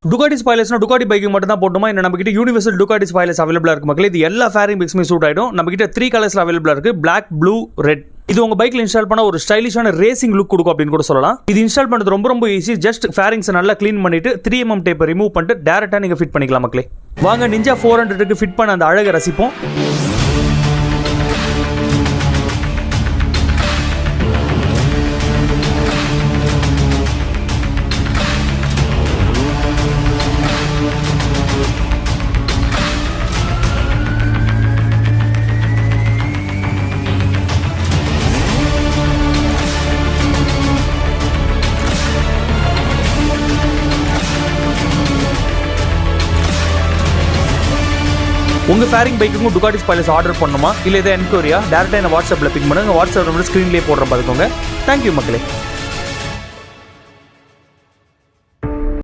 Ducati ஸ்பாய்லர்ஸ்னா Ducati bike மட்டும் தான் போட்டுமா? இல்லை நம்ம கிட்ட யூனிவர்சல் டுகாட்டி ஸ்பாய்லர்ஸ் அவைலபிளா இருக்கு மக்களே. இது எல்லா ஃபேரிங் பிக்ஸ்மே சூட் ஆயிடும். நம்ம கிட்ட 3 கலர்ஸ்ல அவைலபிளா இருக்கு, பிளாக், ப்ளூ, ரெட். இது உங்க பைக்ல இன்ஸ்டால் பண்ணா ஒரு ஸ்டைலிஷான ரேசிங் லுக் கொடுக்கும் அப்படின்னு கூட சொல்லலாம். இது இன்ஸ்டால் பண்றது ரொம்ப ஈஸி. ஜஸ்ட் ஃபேரிங்ஸ் நல்லா க்ளீன் பண்ணிட்டு 3mm டேப்பை ரிமூவ் பண்ணிட்டு டைரக்டா நீங்க ஃபிட் பண்ணிக்கலாம் மக்களே. வாங்க நிஞ்சா 400க்கு ஃபிட் பண்ண அந்த அழகை ரசிப்போம். உங்க ஃபேரிங் பைக்குக்கும் டுகாட்டி ஸ்பாய்லர்ஸ் ஆர்டர் பண்ணுமா, இல்லை இதை என்கொயரியா, டேரக்டா என்ன வாட்ஸ்அப்ல பிக் பண்ணுங்க. வாட்ஸ்அப் நம்பர் ஸ்கிரீன்லேயே போடுற பார்த்துக்கோங்க. தேங்க்யூ மக்களே.